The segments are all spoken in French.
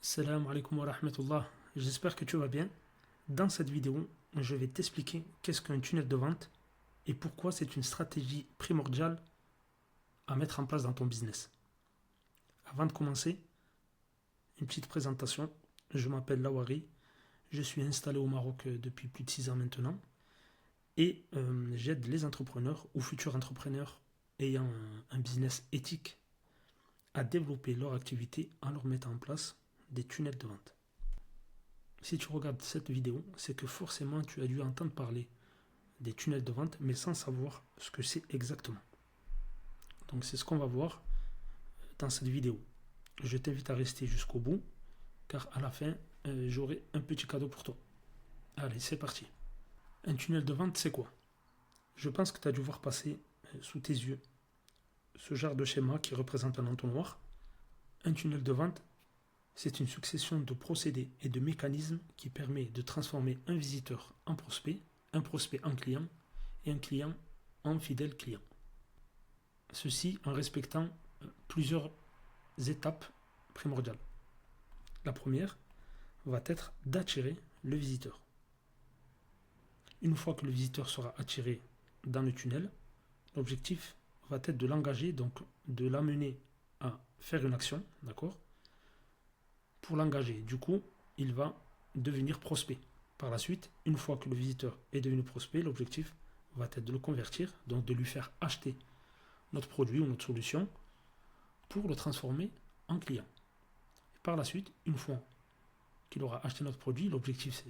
Salam alaikum wa rahmatullah. J'espère que tu vas bien. Dans cette vidéo, je vais t'expliquer qu'est-ce qu'un tunnel de vente et pourquoi c'est une stratégie primordiale à mettre en place dans ton business. Avant de commencer, une petite présentation. Je m'appelle Lawari. Je suis installé au Maroc depuis plus de 6 ans maintenant et j'aide les entrepreneurs ou futurs entrepreneurs ayant un business éthique à développer leur activité en leur mettant en place des tunnels de vente. Si tu regardes cette vidéo, c'est que forcément tu as dû entendre parler des tunnels de vente, mais sans savoir ce que c'est exactement. Donc c'est ce qu'on va voir dans cette vidéo. Je t'invite à rester jusqu'au bout, car à la fin, j'aurai un petit cadeau pour toi. Allez, c'est parti. Un tunnel de vente, c'est quoi? Je pense que tu as dû voir passer sous tes yeux ce genre de schéma qui représente un entonnoir. Un tunnel de vente, c'est une succession de procédés et de mécanismes qui permet de transformer un visiteur en prospect, un prospect en client et un client en fidèle client. Ceci en respectant plusieurs étapes primordiales. La première va être d'attirer le visiteur. Une fois que le visiteur sera attiré dans le tunnel, l'objectif va être de l'engager, donc de l'amener à faire une action, d'accord? Pour l'engager, du coup, il va devenir prospect. Par la suite, une fois que le visiteur est devenu prospect, l'objectif va être de le convertir, donc de lui faire acheter notre produit ou notre solution pour le transformer en client. Et par la suite, une fois qu'il aura acheté notre produit, l'objectif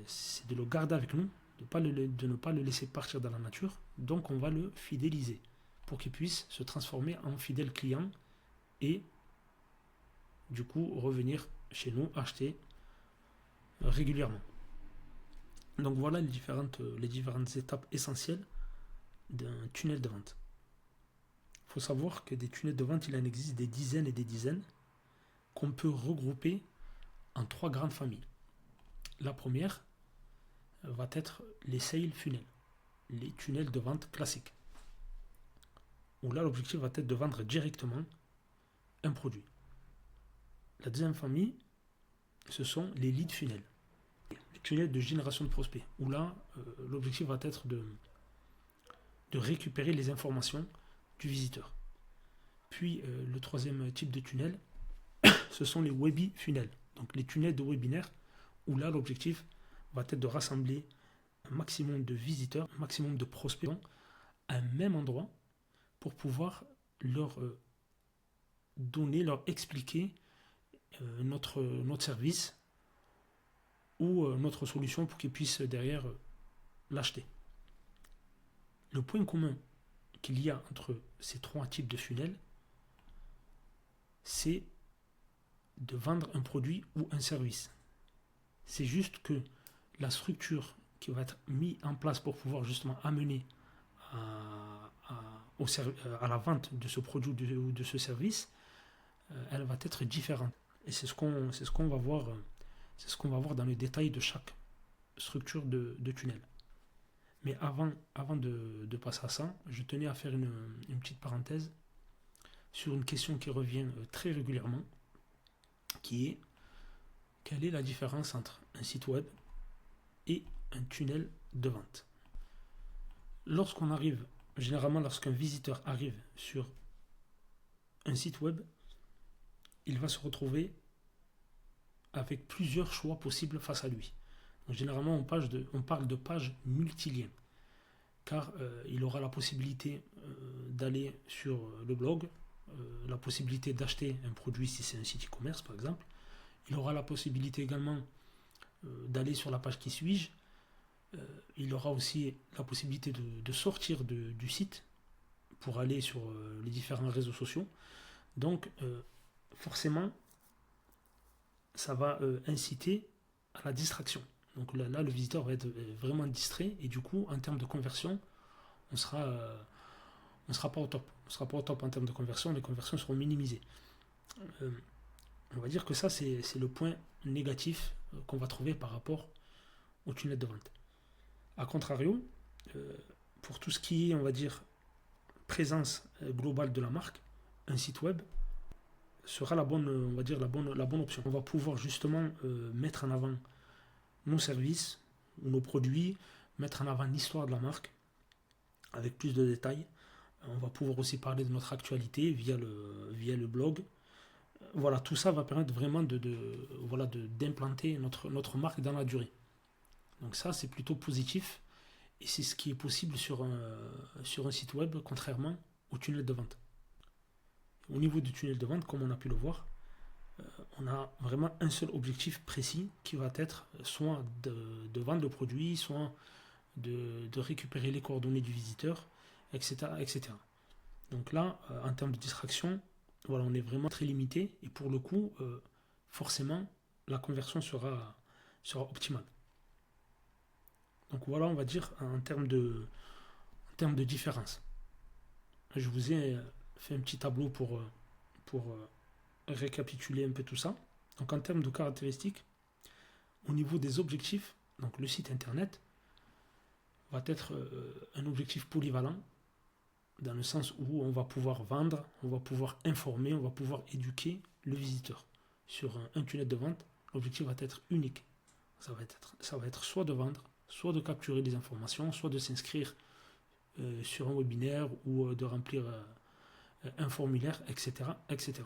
c'est de le garder avec nous, de ne pas le laisser partir dans la nature. Donc on va le fidéliser pour qu'il puisse se transformer en fidèle client et du coup revenir chez nous acheter régulièrement. Donc voilà les différentes étapes essentielles d'un tunnel de vente. Il faut savoir que des tunnels de vente, il en existe des dizaines et des dizaines qu'on peut regrouper en 3 grandes familles. La première va être les sales funnels, les tunnels de vente classiques, où là l'objectif va être de vendre directement un produit. La deuxième famille, ce sont les lead funnels, les tunnels de génération de prospects, où là l'objectif va être de récupérer les informations du visiteur. Puis le troisième type de tunnel, ce sont les webi funnels, donc les tunnels de webinaire, où là l'objectif va être de rassembler un maximum de visiteurs, un maximum de prospects à un même endroit pour pouvoir leur donner, leur expliquer notre service ou notre solution pour qu'ils puissent derrière l'acheter. Le point commun qu'il y a entre ces 3 types de funnels, c'est de vendre un produit ou un service. C'est juste que la structure qui va être mise en place pour pouvoir justement amener à la vente de ce produit ou de ce service, elle va être différente. Et c'est ce qu'on va voir, dans le détail de chaque structure de tunnel. Mais avant de passer à ça, je tenais à faire une petite parenthèse sur une question qui revient très régulièrement, qui est: quelle est la différence entre un site web et un tunnel de vente? Généralement lorsqu'un visiteur arrive sur un site web, il va se retrouver avec plusieurs choix possibles face à lui. Donc, généralement, on parle de pages multiliens, car il aura la possibilité d'aller sur le blog, la possibilité d'acheter un produit si c'est un site e-commerce par exemple. Il aura la possibilité également d'aller sur la page qui suis-je. Il aura aussi la possibilité de sortir du site pour aller sur les différents réseaux sociaux. Donc forcément, ça va inciter à la distraction. Donc là, le visiteur va être vraiment distrait et du coup, en termes de conversion, on sera pas au top. On sera pas au top en termes de conversion, les conversions seront minimisées. On va dire que ça, c'est le point négatif qu'on va trouver par rapport au tunnel de vente. A contrario, pour tout ce qui est, on va dire, présence globale de la marque, un site web, sera la bonne, on va dire la bonne option. On va pouvoir justement mettre en avant nos services ou nos produits, mettre en avant l'histoire de la marque avec plus de détails. On va pouvoir aussi parler de notre actualité via le blog. Voilà, tout ça va permettre vraiment d'implanter notre marque dans la durée. Donc ça, c'est plutôt positif et c'est ce qui est possible sur un site web, contrairement au tunnel de vente. Au niveau du tunnel de vente, comme on a pu le voir, on a vraiment un seul objectif précis qui va être soit de vendre le produit, soit de récupérer les coordonnées du visiteur, etc., etc. Donc là, en termes de distraction, voilà, on est vraiment très limité et pour le coup, forcément, la conversion sera optimale. Donc voilà, on va dire en termes de différence. Je vous ai fait un petit tableau pour récapituler un peu tout ça. Donc en termes de caractéristiques, au niveau des objectifs, donc le site internet va être un objectif polyvalent dans le sens où on va pouvoir vendre, on va pouvoir informer, on va pouvoir éduquer le visiteur. Sur un tunnel de vente, l'objectif va être unique. Ça va être soit de vendre, soit de capturer des informations, soit de s'inscrire sur un webinaire ou de remplir un formulaire, etc., etc.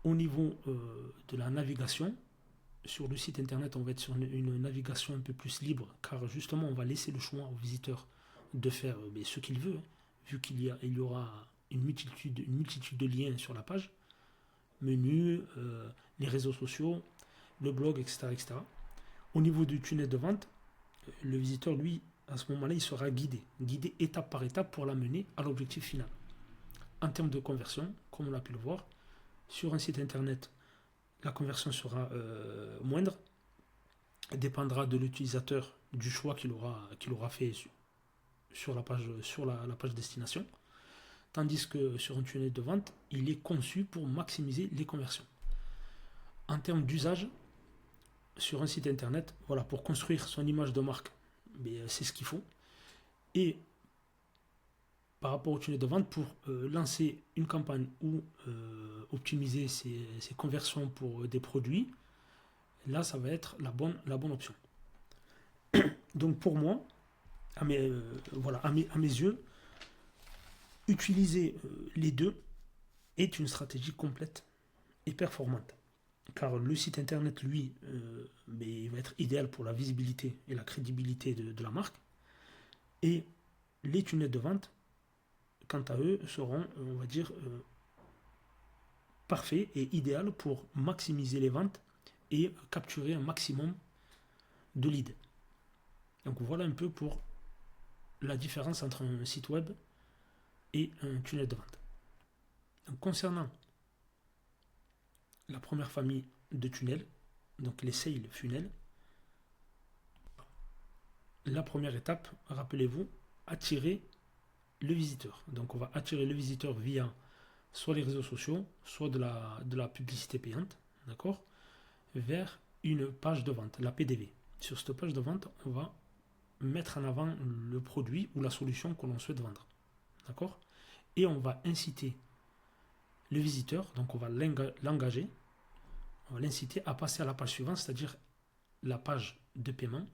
Au niveau de la navigation, sur le site internet, on va être sur une navigation un peu plus libre, car justement, on va laisser le choix au visiteur de faire ce qu'il veut, vu qu'il y aura une multitude de liens sur la page, menu, les réseaux sociaux, le blog, etc., etc. Au niveau du tunnel de vente, le visiteur, lui, à ce moment-là, il sera guidé étape par étape pour l'amener à l'objectif final. En termes de conversion, comme on a pu le voir, sur un site internet, la conversion sera moindre, dépendra de l'utilisateur, du choix qu'il aura fait sur la page destination, tandis que sur un tunnel de vente, il est conçu pour maximiser les conversions. En termes d'usage, sur un site internet, voilà, pour construire son image de marque, c'est ce qu'il faut. Et par rapport au tunnel de vente, pour lancer une campagne ou optimiser ses conversions pour des produits, là, ça va être la bonne option. Donc pour moi, à mes yeux, utiliser les deux est une stratégie complète et performante. Car le site internet, lui, il va être idéal pour la visibilité et la crédibilité de la marque. Et les tunnels de vente, quant à eux, seront, on va dire, parfaits et idéaux pour maximiser les ventes et capturer un maximum de leads. Donc voilà un peu pour la différence entre un site web et un tunnel de vente. Donc, concernant la première famille de tunnels, donc les sales funnels, la première étape, rappelez-vous, attirer le visiteur. Donc on va attirer le visiteur via soit les réseaux sociaux, soit de la publicité payante, d'accord, vers une page de vente, la PDV. Sur cette page de vente, on va mettre en avant le produit ou la solution que l'on souhaite vendre, d'accord, et on va inciter le visiteur, donc on va l'engager, on va l'inciter à passer à la page suivante, c'est-à-dire la page de paiement,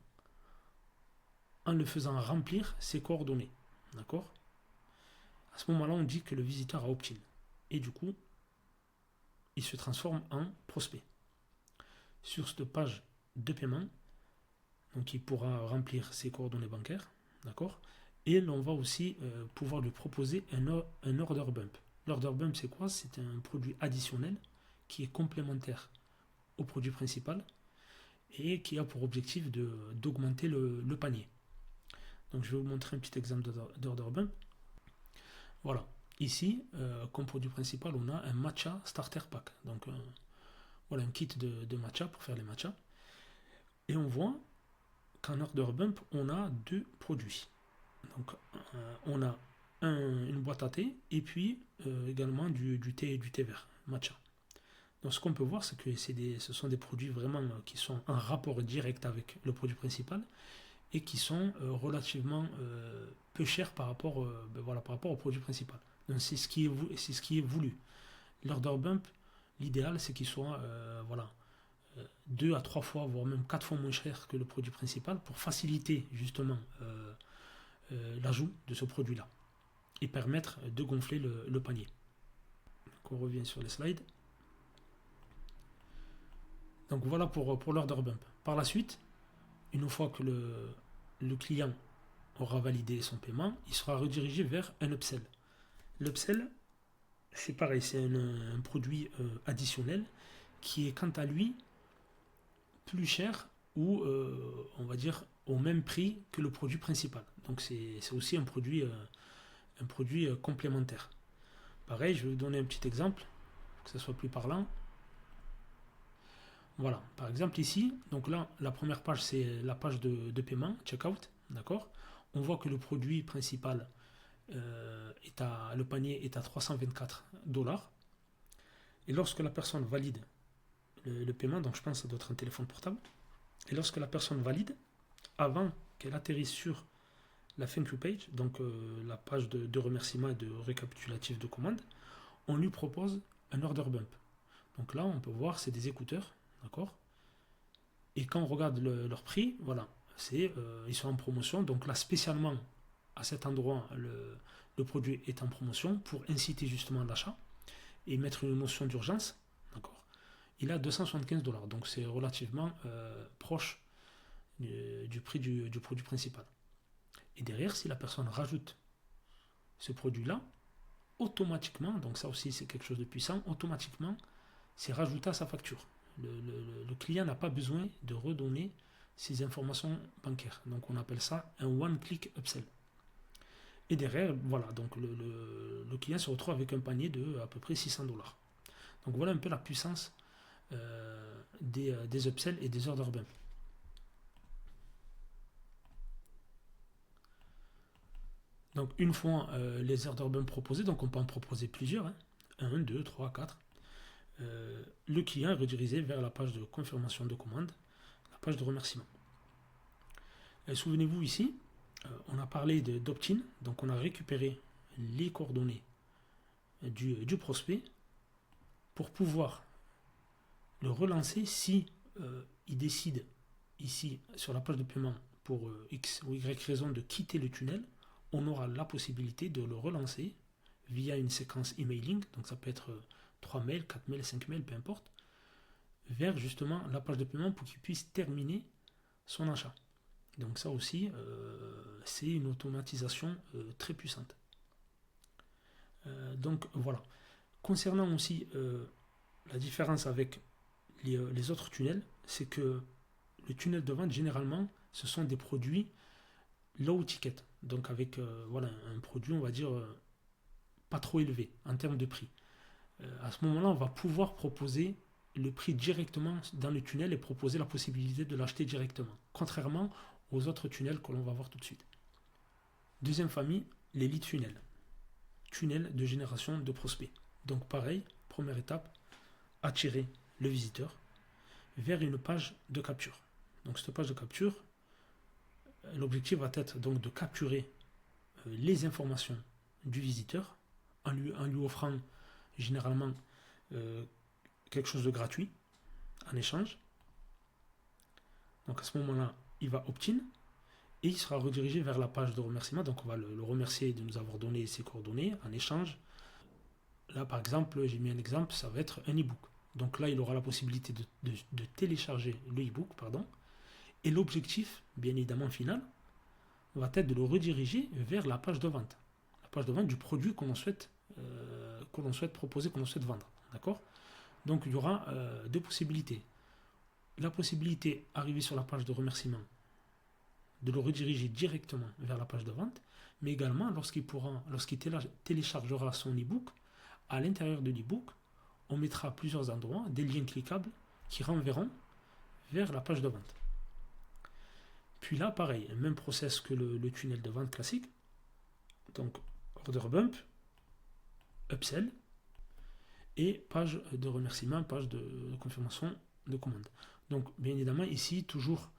en le faisant remplir ses coordonnées, d'accord. À ce moment-là, on dit que le visiteur a opt-in. Et du coup, il se transforme en prospect. Sur cette page de paiement, donc il pourra remplir ses coordonnées bancaires, d'accord. Et l'on va aussi pouvoir lui proposer un order bump. L'order bump, c'est quoi? C'est un produit additionnel qui est complémentaire au produit principal et qui a pour objectif d'augmenter le panier. Donc je vais vous montrer un petit exemple d'order bump. Voilà, ici, comme produit principal, on a un matcha starter pack. Donc voilà, un kit de matcha pour faire les matchas. Et on voit qu'en order bump, on a deux produits. Donc on a une boîte à thé et puis également du thé vert, matcha. Donc ce qu'on peut voir, c'est que ce sont des produits vraiment qui sont en rapport direct avec le produit principal et qui sont relativement peu chers par rapport au produit principal. Donc c'est ce qui est voulu. L'order bump l'idéal c'est qu'il soit voilà, 2 à 3 fois, voire même 4 fois moins cher que le produit principal pour faciliter justement l'ajout de ce produit-là et permettre de gonfler le panier. Donc on revient sur les slides. Donc voilà pour l'order bump. Par la suite, une fois que le client aura validé son paiement, il sera redirigé vers un upsell. L'upsell, c'est pareil, c'est un produit additionnel qui est quant à lui plus cher ou on va dire au même prix que le produit principal. Donc c'est aussi un produit complémentaire. Pareil, je vais vous donner un petit exemple pour que ça soit plus parlant. Voilà, par exemple ici, donc là, la première page, c'est la page de paiement, checkout, d'accord. On voit que le produit principal, le panier est à 324$. Et lorsque la personne valide le paiement, donc je pense que ça doit être un téléphone portable, et lorsque la personne valide, avant qu'elle atterrisse sur la thank you page, donc la page de remerciement et de récapitulatif de commande, on lui propose un order bump. Donc là, on peut voir, c'est des écouteurs, d'accord. Et quand on regarde leur prix, voilà, ils sont en promotion. Donc là, spécialement, à cet endroit, le produit est en promotion pour inciter justement l'achat et mettre une notion d'urgence, d'accord. Il a 275$, donc c'est relativement proche du prix du produit principal. Et derrière, si la personne rajoute ce produit-là, automatiquement, donc ça aussi c'est quelque chose de puissant, automatiquement, c'est rajouté à sa facture. Le client n'a pas besoin de redonner ses informations bancaires. Donc on appelle ça un one-click upsell. Et derrière, voilà, donc le client se retrouve avec un panier de à peu près 600$. Donc voilà un peu la puissance des upsells et des order bump. Donc une fois les order bump proposés, donc on peut en proposer plusieurs, 1, 2, 3, 4. Le client est redirigé vers la page de confirmation de commande, la page de remerciement. Souvenez-vous ici, on a parlé d'opt-in, donc on a récupéré les coordonnées du prospect pour pouvoir le relancer si il décide ici sur la page de paiement pour X ou Y raison de quitter le tunnel. On aura la possibilité de le relancer via une séquence emailing, donc ça peut être 3 mails, 4 mails, 5 mails, peu importe, vers justement la page de paiement pour qu'il puisse terminer son achat. Donc ça aussi, c'est une automatisation très puissante. Donc voilà. Concernant aussi la différence avec les autres tunnels, c'est que le tunnel de vente, généralement, ce sont des produits low ticket, donc avec voilà, un produit, on va dire, pas trop élevé en termes de prix. À ce moment-là, on va pouvoir proposer le prix directement dans le tunnel et proposer la possibilité de l'acheter directement, contrairement aux autres tunnels que l'on va voir tout de suite. Deuxième famille, les lead funnels. Tunnel de génération de prospects. Donc pareil, première étape, attirer le visiteur vers une page de capture. Donc cette page de capture, l'objectif va être donc de capturer les informations du visiteur en lui offrant généralement quelque chose de gratuit en échange. Donc à ce moment-là, il va opt-in et il sera redirigé vers la page de remerciement. Donc on va le remercier de nous avoir donné ses coordonnées en échange. Là par exemple, j'ai mis un exemple, ça va être un e-book. Donc là, il aura la possibilité de télécharger le e-book, pardon. Et l'objectif, bien évidemment final, va être de le rediriger vers la page de vente. La page de vente du produit que l'on souhaite proposer, que l'on souhaite vendre. D'accord ? Donc il y aura deux possibilités. La possibilité, arriver sur la page de remerciement, de le rediriger directement vers la page de vente, mais également lorsqu'il téléchargera son e-book, à l'intérieur de l'e-book, on mettra à plusieurs endroits des liens cliquables qui renverront vers la page de vente. Puis là, pareil, même process que le tunnel de vente classique. Donc, order bump, upsell, et page de remerciement, page de confirmation de commande. Donc, bien évidemment, ici, toujours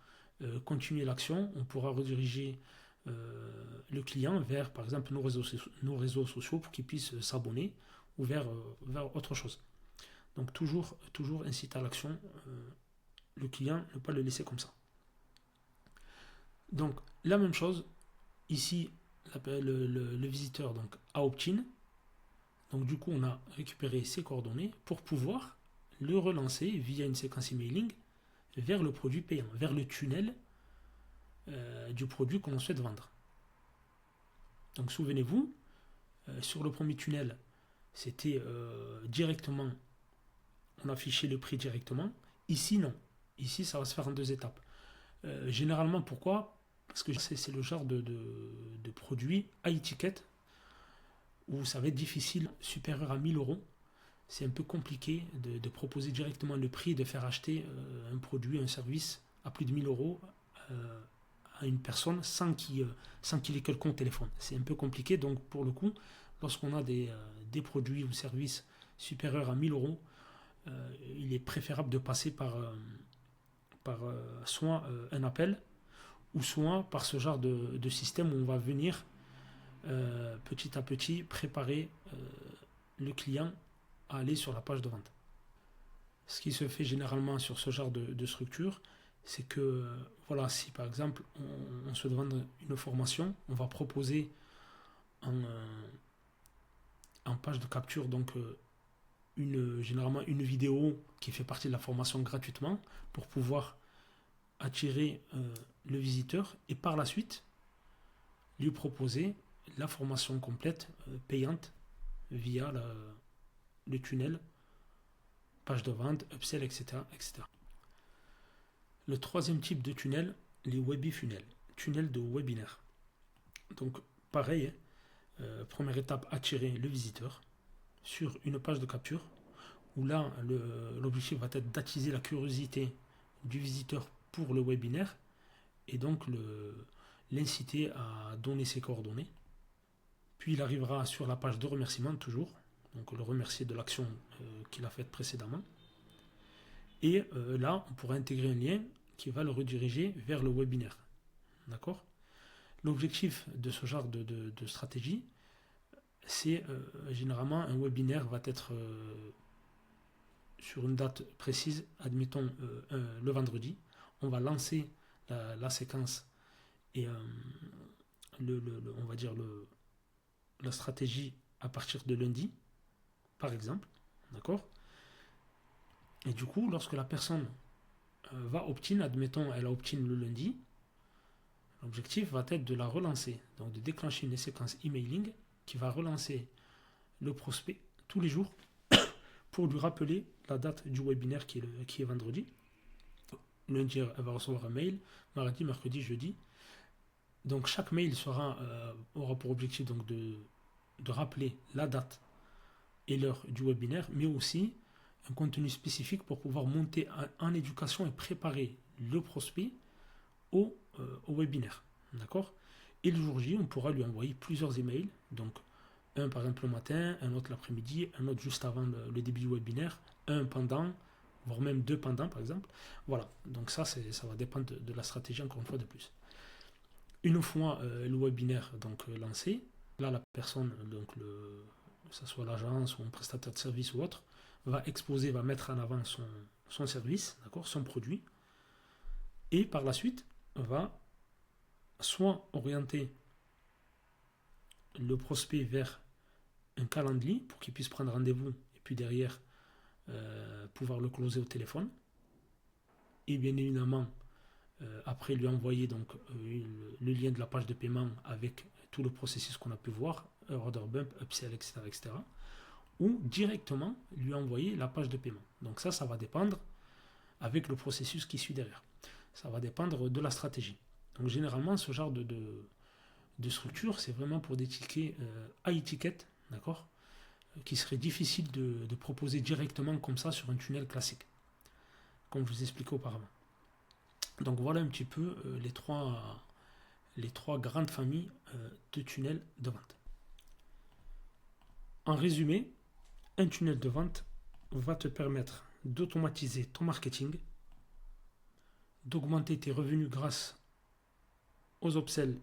continuer l'action. On pourra rediriger le client vers, par exemple, nos réseaux sociaux pour qu'il puisse s'abonner ou vers autre chose. Donc toujours inciter à l'action le client, ne pas le laisser comme ça. Donc la même chose, ici le visiteur donc, a opt-in. Donc du coup on a récupéré ses coordonnées pour pouvoir le relancer via une séquence emailing vers le produit payant, vers le tunnel du produit qu'on souhaite vendre. Donc souvenez-vous, sur le premier tunnel, c'était directement, on affichait le prix directement. Ici, non. Ici, ça va se faire en 2 étapes. Généralement, pourquoi? Parce que c'est le genre de produit à étiquette où ça va être difficile, supérieur à 1000 euros. C'est un peu compliqué de proposer directement le prix, de faire acheter un produit, un service à plus de 1000 euros à une personne sans qu'il ait quelqu'un au téléphone. C'est un peu compliqué, donc pour le coup, lorsqu'on a des produits ou services supérieurs à 1000 euros, il est préférable de passer par soit un appel, ou soit par ce genre de système où on va venir petit à petit préparer le client à aller sur la page de vente. Ce qui se fait généralement sur ce genre de structure, c'est que voilà, si par exemple on souhaite vendre une formation, on va proposer en page de capture donc généralement une vidéo qui fait partie de la formation gratuitement pour pouvoir attirer le visiteur et par la suite lui proposer la formation complète payante via le tunnel, page de vente, upsell, etc., etc. Le troisième type de tunnel, les webifunnels, tunnel de webinaire. Donc pareil, première étape, attirer le visiteur sur une page de capture où là l'objectif va être d'attiser la curiosité du visiteur pour le webinaire et donc l'inciter à donner ses coordonnées. Puis il arrivera sur la page de remerciement toujours, donc le remercier de l'action qu'il a faite précédemment. Et là, on pourra intégrer un lien qui va le rediriger vers le webinaire. D'accord? L'objectif de ce genre de stratégie, c'est généralement un webinaire va être sur une date précise, admettons le vendredi. On va lancer la séquence et on va dire la stratégie à partir de lundi, par exemple. D'accord? Et du coup, lorsque la personne va opt-in, admettons elle a opt-in le lundi, l'objectif va être de la relancer, donc de déclencher une séquence emailing qui va relancer le prospect tous les jours pour lui rappeler la date du webinaire qui est vendredi. Lundi, elle va recevoir un mail, mardi, mercredi, jeudi. Donc chaque mail aura pour objectif donc de rappeler la date et l'heure du webinaire, mais aussi un contenu spécifique pour pouvoir monter en éducation et préparer le prospect au webinaire. D'accord? Et le jour J, on pourra lui envoyer plusieurs emails. Donc, un par exemple le matin, un autre l'après-midi, un autre juste avant le début du webinaire, un pendant, voire même 2 pendant par exemple. Voilà. Donc ça va dépendre de la stratégie encore une fois de plus. Une fois le webinaire donc lancé, là la personne, donc que ce soit l'agence ou un prestataire de service ou autre, va mettre en avant son service, d'accord, son produit, et par la suite va soit orienter le prospect vers un calendrier pour qu'il puisse prendre rendez-vous et puis derrière pouvoir le closer au téléphone, et bien évidemment après lui envoyer donc le lien de la page de paiement avec tout le processus qu'on a pu voir, order bump, upsell, etc., etc., ou directement lui envoyer la page de paiement. Donc ça va dépendre avec le processus qui suit derrière. Ça va dépendre de la stratégie. Donc généralement, ce genre de structure, c'est vraiment pour des tickets à étiquette, d'accord, qui serait difficile de proposer directement comme ça sur un tunnel classique, comme je vous expliquais auparavant. Donc voilà un petit peu les trois grandes familles de tunnels de vente. En résumé, un tunnel de vente va te permettre d'automatiser ton marketing, d'augmenter tes revenus grâce aux upsells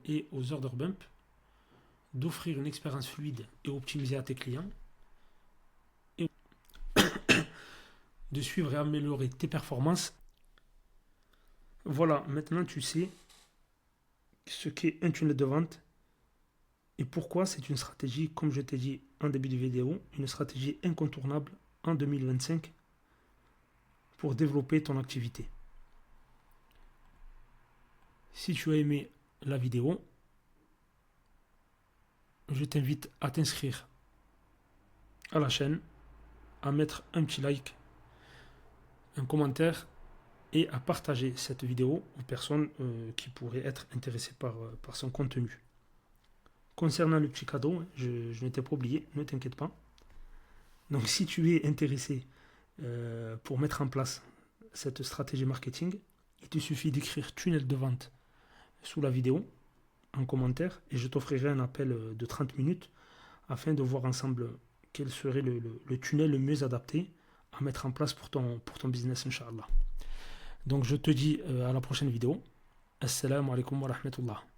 et aux order bump, d'offrir une expérience fluide et optimisée à tes clients, et de suivre et améliorer tes performances. Voilà, maintenant tu sais ce qu'est un tunnel de vente et pourquoi c'est une stratégie, comme je t'ai dit en début de vidéo, une stratégie incontournable en 2025 pour développer ton activité. Si tu as aimé la vidéo, je t'invite à t'inscrire à la chaîne, à mettre un petit like, un commentaire et à partager cette vidéo aux personnes qui pourraient être intéressées par son contenu. Concernant le petit cadeau, je ne t'ai pas oublié, ne t'inquiète pas. Donc si tu es intéressé pour mettre en place cette stratégie marketing, il te suffit d'écrire tunnel de vente sous la vidéo en commentaire et je t'offrirai un appel de 30 minutes afin de voir ensemble quel serait le tunnel le mieux adapté à mettre en place pour ton business, Inch'Allah. Donc je te dis à la prochaine vidéo. Assalamu alaikum wa rahmatullah.